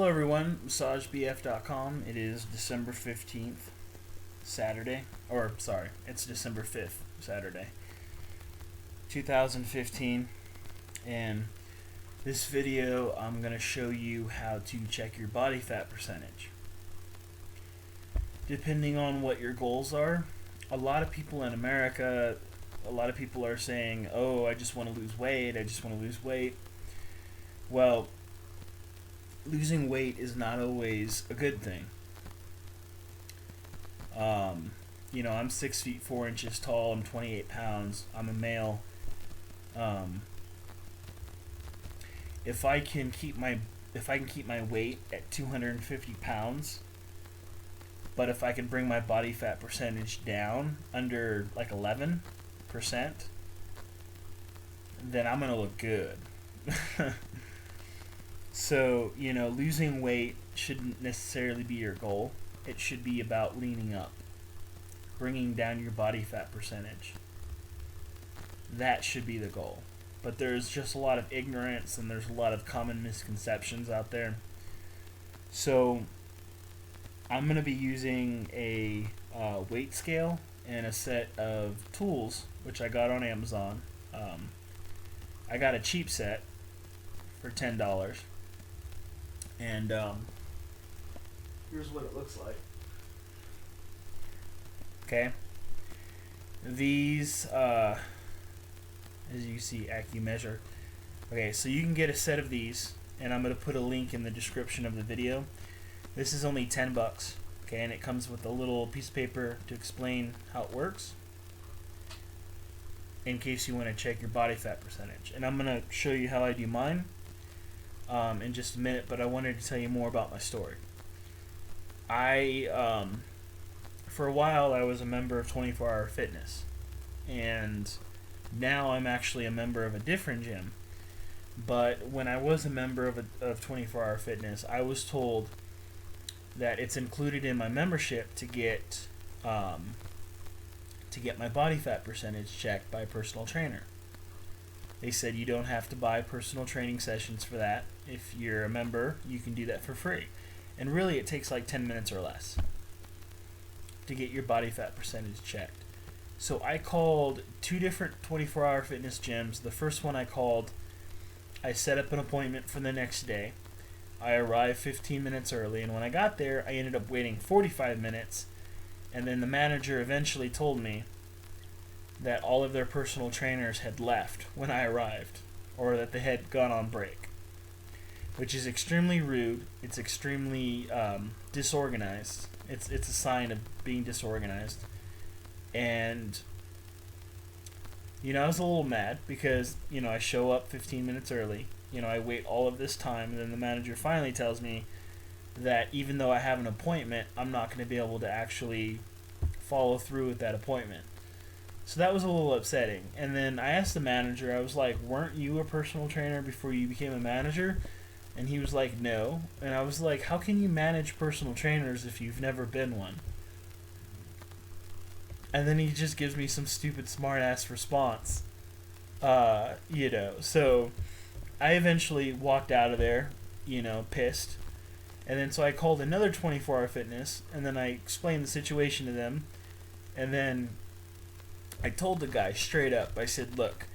Hello everyone, MassageBF.com. It is December 15th, Saturday. It's December 5th, Saturday, 2015. And this video, I'm going to show you how to check your body fat percentage. Depending on what your goals are, a lot of people in America, are saying, oh, I just want to lose weight. Well, losing weight is not always a good thing. I'm 6 feet 4 inches tall. I'm 28 pounds. I'm a male. If I can keep my weight at 250 pounds, but if I can bring my body fat percentage down under like 11%, then I'm gonna look good. So, losing weight shouldn't necessarily be your goal. It should be about leaning up, bringing down your body fat percentage. That should be the goal. But there's just a lot of ignorance and there's a lot of common misconceptions out there. So, I'm going to be using a weight scale and a set of tools, which I got on Amazon. I got a cheap set for $10. And here's what it looks like. Okay. These, as you see, AccuMeasure. Okay, so you can get a set of these, and I'm going to put a link in the description of the video. This is only $10, okay, and it comes with a little piece of paper to explain how it works, in case you want to check your body fat percentage. And I'm going to show you how I do mine in just a minute, but I wanted to tell you more about my story. For a while, I was a member of 24 Hour Fitness, and now I'm actually a member of a different gym. But when I was a member of 24 Hour Fitness, I was told that it's included in my membership to get my body fat percentage checked by a personal trainer. They said you don't have to buy personal training sessions for that. If you're a member, you can do that for free. And really, it takes like 10 minutes or less to get your body fat percentage checked. So I called 2 different 24-hour fitness gyms. The first one I called, I set up an appointment for the next day. I arrived 15 minutes early, and when I got there, I ended up waiting 45 minutes, and then the manager eventually told me that all of their personal trainers had left when I arrived, or that they had gone on break, which is extremely rude. It's extremely disorganized. It's a sign of being disorganized. And I was a little mad because I show up 15 minutes early. I wait all of this time, and then the manager finally tells me that even though I have an appointment, I'm not going to be able to actually follow through with that appointment. So that was a little upsetting. And then I asked the manager, I was like, weren't you a personal trainer before you became a manager? And he was like, no. And I was like, how can you manage personal trainers if you've never been one? And then he just gives me some stupid smart-ass response. So I eventually walked out of there, pissed. And then so I called another 24-hour fitness, and then I explained the situation to them. And then I told the guy straight up, I said, look,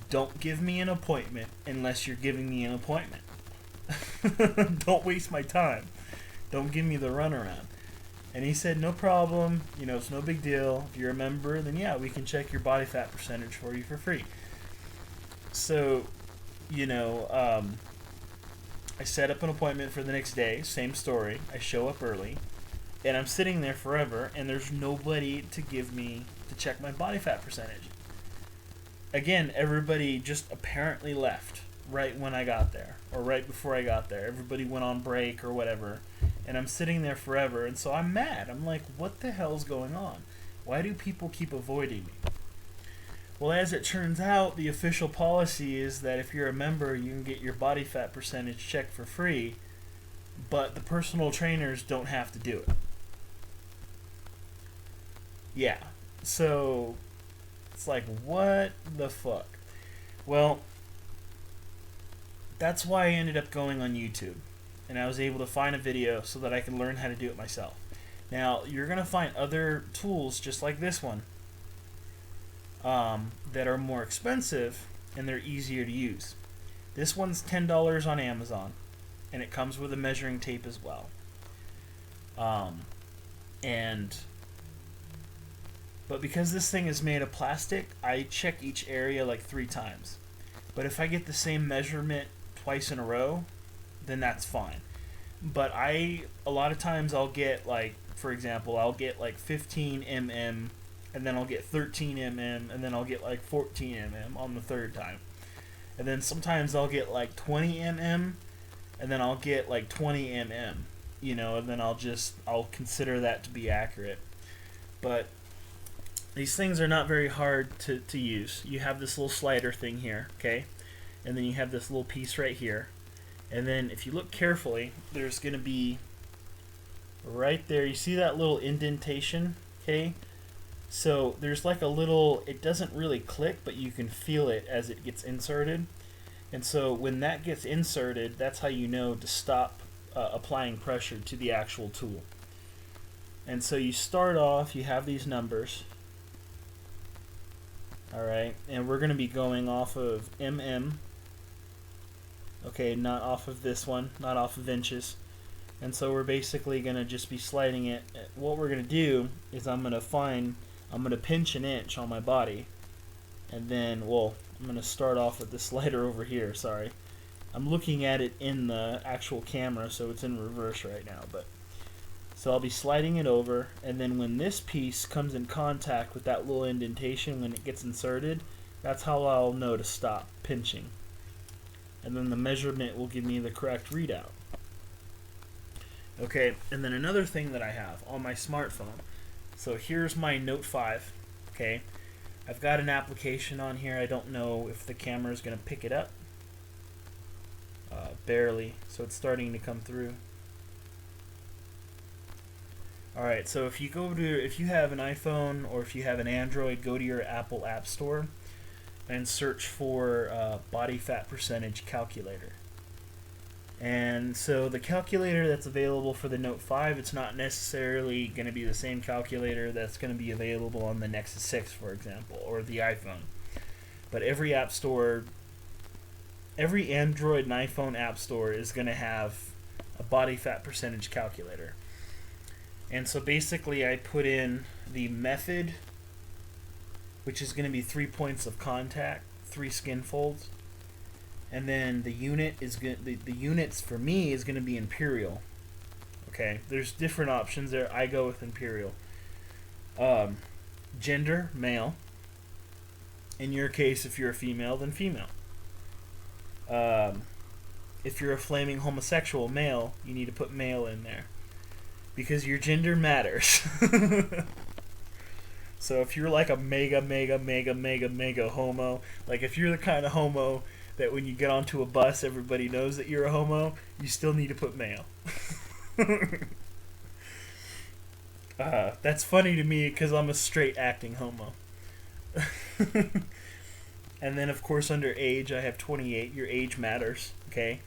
don't give me an appointment unless you're giving me an appointment. Don't waste my time. Don't give me the runaround. And he said, no problem, it's no big deal. If you're a member, then yeah, we can check your body fat percentage for you for free. So, I set up an appointment for the next day, same story. I show up early, and I'm sitting there forever, and there's nobody to check my body fat percentage. Again, everybody just apparently left right when I got there, or right before I got there. Everybody went on break or whatever, and I'm sitting there forever, and so I'm mad. I'm like, what the hell's going on? Why do people keep avoiding me? Well, as it turns out, the official policy is that if you're a member, you can get your body fat percentage checked for free, but the personal trainers don't have to do it. Yeah, so it's like, what the fuck? Well, that's why I ended up going on YouTube. and I was able to find a video so that I can learn how to do it myself. Now, you're going to find other tools just like this one that are more expensive and they're easier to use. This one's $10 on Amazon, and it comes with a measuring tape as well. But because this thing is made of plastic, I check each area like 3 times. But if I get the same measurement twice in a row, then that's fine. But a lot of times I'll get, like, for example, I'll get like 15 mm, and then I'll get 13 mm, and then I'll get like 14 mm on the 3rd time. And then sometimes I'll get like 20 mm, and then I'll get like 20 mm, you know, and then I'll consider that to be accurate. But these things are not very hard to use. You have this little slider thing here, okay? And then you have this little piece right here. And then if you look carefully, there's going to be right there, you see that little indentation, okay? So there's like a little, it doesn't really click, but you can feel it as it gets inserted. And so when that gets inserted, that's how you know to stop applying pressure to the actual tool. And so you start off, you have these numbers. Alright, and we're going to be going off of mm. Okay, not off of this one, not off of inches. And so we're basically going to just be sliding it. What we're going to do is I'm going to pinch an inch on my body. And then, well, I'm going to start off with the slider over here, sorry. I'm looking at it in the actual camera, so it's in reverse right now. So I'll be sliding it over, and then when this piece comes in contact with that little indentation, when it gets inserted, that's how I'll know to stop pinching. And then the measurement will give me the correct readout. Okay, and then another thing that I have on my smartphone. So here's my Note 5, okay? I've got an application on here. I don't know if the camera is going to pick it up. Barely, so it's starting to come through. Alright, so if you have an iPhone or if you have an Android, go to your Apple App Store and search for body fat percentage calculator. And so the calculator that's available for the Note 5, it's not necessarily going to be the same calculator that's going to be available on the Nexus 6, for example, or the iPhone. But every app store, every Android and iPhone app store is going to have a body fat percentage calculator. And so basically I put in the method, which is going to be 3 points of contact, 3 skin folds. And then the unit is the units for me is going to be imperial. Okay, there's different options there. I go with imperial. Gender, male. In your case, if you're a female, then female. If you're a flaming homosexual male, you need to put male in there, because your gender matters. So if you're like a mega homo, like if you're the kind of homo that when you get onto a bus everybody knows that you're a homo, you still need to put male. That's funny to me because I'm a straight acting homo. And then of course under age I have 28. Your age matters, okay?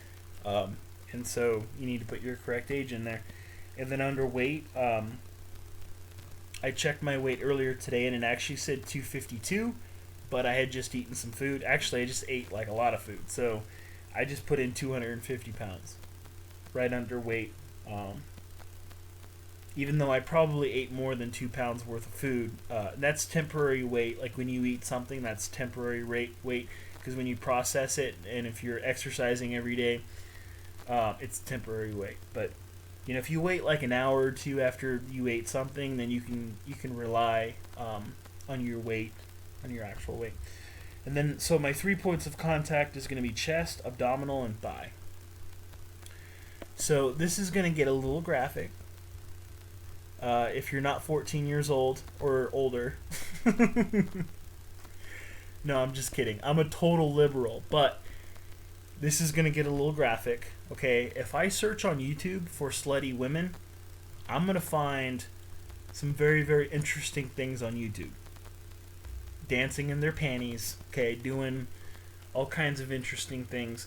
And so you need to put your correct age in there. And then under weight, I checked my weight earlier today and it actually said 252, but I had just eaten some food. Actually, I just ate like a lot of food, so I just put in 250 pounds, right under weight. Even though I probably ate more than 2 pounds worth of food, that's temporary weight. Like when you eat something, that's temporary weight, because when you process it, and if you're exercising every day, it's temporary weight. But you know, if you wait like an hour or two after you ate something, then you can rely on your weight, on your actual weight. And then, so my 3 points of contact is going to be chest, abdominal, and thigh. So this is going to get a little graphic. If you're not 14 years old or older. No, I'm just kidding. I'm a total liberal, but this is going to get a little graphic. Okay, if I search on YouTube for slutty women, I'm going to find some very, very interesting things on YouTube. Dancing in their panties, okay, doing all kinds of interesting things.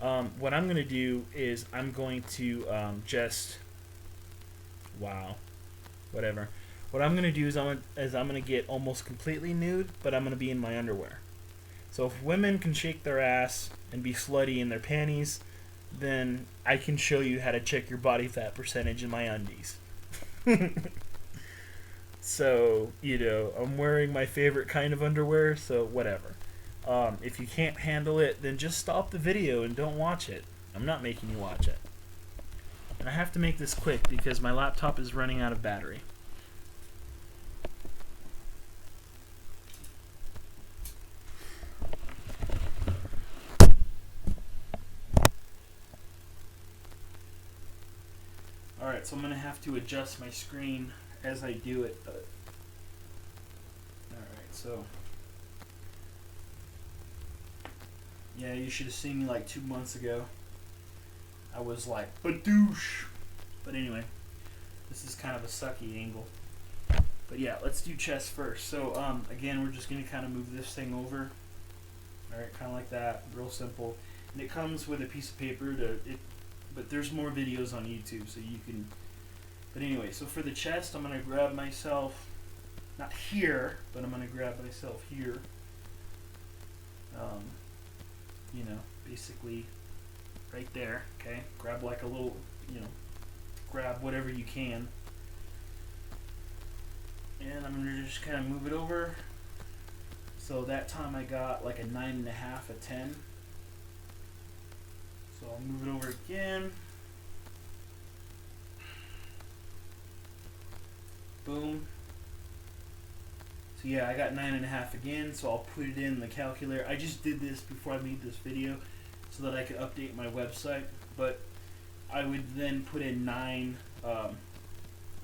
What I'm going to do is I'm going to wow, whatever. What I'm going to do is I'm going to get almost completely nude, but I'm going to be in my underwear. So if women can shake their ass and be slutty in their panties, then I can show you how to check your body fat percentage in my undies. So, I'm wearing my favorite kind of underwear, so whatever. If you can't handle it, then just stop the video and don't watch it. I'm not making you watch it. And I have to make this quick because my laptop is running out of battery. Alright, so I'm going to have to adjust my screen as I do it. Alright, so... yeah, you should have seen me like 2 months ago. I was like, badoosh! But anyway, this is kind of a sucky angle. But yeah, let's do chest first. So, again, we're just going to kind of move this thing over. Alright, kind of like that. Real simple. And it comes with a piece of paper but there's more videos on YouTube, so you can... But anyway, so for the chest, I'm going to grab myself, not here, but I'm going to grab myself here. Basically right there, okay? Grab like a little, grab whatever you can. And I'm going to just kind of move it over. So that time I got like a 9.5, a 10. So I'll move it over again. Boom. So yeah, I got 9.5 again, so I'll put it in the calculator. I just did this before I made this video so that I could update my website, but I would then put in 9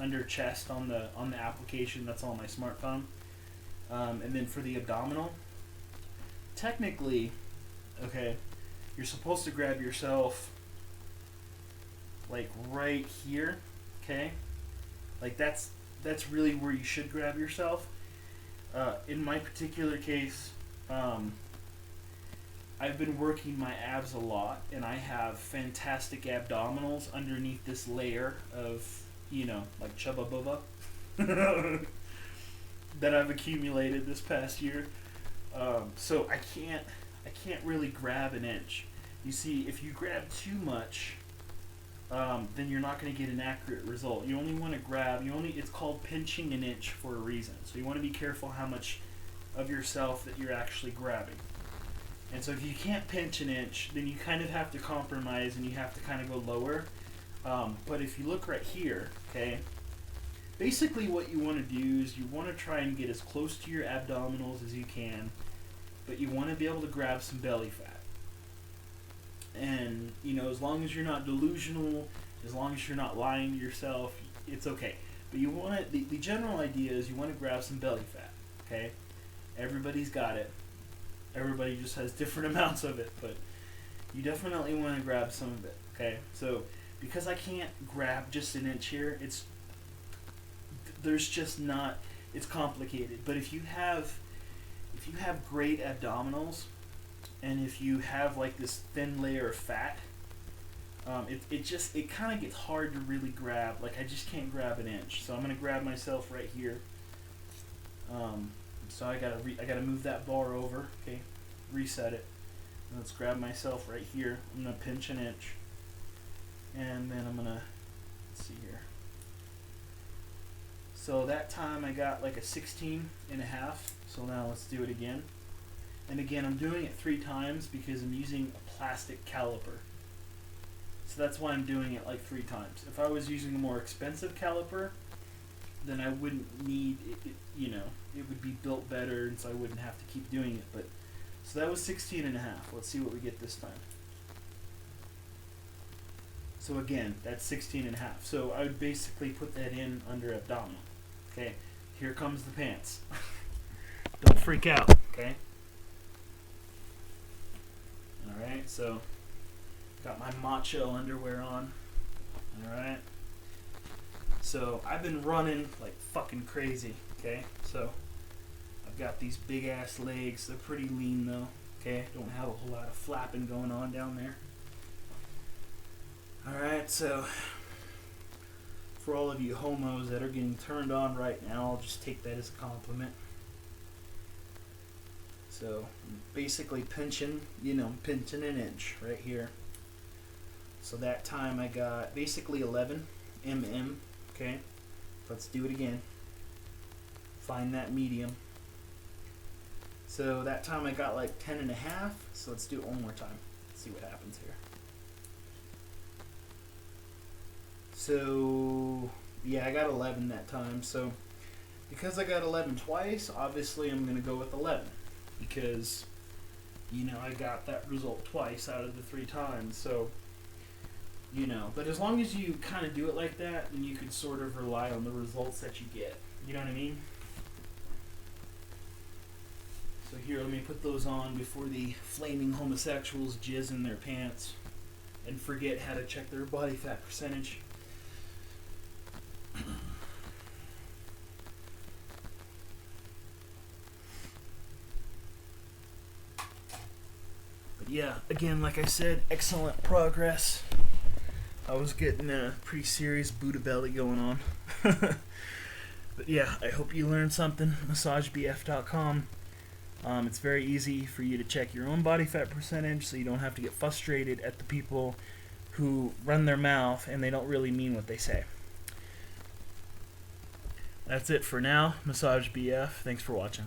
under chest on the application that's on my smartphone. And then for the abdominal, technically, okay, you're supposed to grab yourself like right here, okay? Like that's really where you should grab yourself. In my particular case, I've been working my abs a lot, and I have fantastic abdominals underneath this layer of, like Chubba Bubba that I've accumulated this past year. So I can't really grab an inch. You see, if you grab too much, then you're not going to get an accurate result. You only want to grab, it's called pinching an inch for a reason. So you want to be careful how much of yourself that you're actually grabbing. And so if you can't pinch an inch, then you kind of have to compromise and you have to kind of go lower. But if you look right here, okay, basically what you want to do is you want to try and get as close to your abdominals as you can, but you want to be able to grab some belly fat. And, as long as you're not delusional, as long as you're not lying to yourself, it's okay. But you want to, the general idea is you want to grab some belly fat, okay? Everybody's got it. Everybody just has different amounts of it, but you definitely want to grab some of it, okay? So, because I can't grab just an inch here, it's complicated. But if you have great abdominals, and if you have like this thin layer of fat, it kind of gets hard to really grab. Like I just can't grab an inch. So I'm gonna grab myself right here. So I gotta move that bar over. Okay, reset it. Let's grab myself right here. I'm gonna pinch an inch, and then I'm gonna let's see here. So that time I got like a 16.5. So now let's do it again. And again, I'm doing it 3 times because I'm using a plastic caliper. So that's why I'm doing it like 3 times. If I was using a more expensive caliper, then I wouldn't need it, it would be built better, and so I wouldn't have to keep doing it. But so that was 16.5. Let's see what we get this time. So again, that's 16.5. So I would basically put that in under abdominal. Okay, here comes the pants. Don't freak out, okay? Alright, so got my macho underwear on. Alright. So I've been running like fucking crazy, okay? So I've got these big ass legs. They're pretty lean though, okay? Don't have a whole lot of flapping going on down there. Alright, so for all of you homos that are getting turned on right now, I'll just take that as a compliment. So basically pinching an inch right here. So that time I got basically 11 mm. Okay, let's do it again. Find that medium. So that time I got like 10 and a half. So let's do it one more time. Let's see what happens here. So yeah, I got 11 that time. So because I got 11 twice, obviously I'm going to go with 11 because I got that result twice out of the 3 times. So but as long as you kind of do it like that, then you can sort of rely on the results that you get. You know what I mean? So here, let me put those on before the flaming homosexuals jizz in their pants and forget how to check their body fat percentage. But yeah, again, like I said, excellent progress. I was getting a pretty serious Buddha belly going on. But yeah, I hope you learned something. MassageBF.com. It's very easy for you to check your own body fat percentage so you don't have to get frustrated at the people who run their mouth and they don't really mean what they say. That's it for now. Massage BF. Thanks for watching.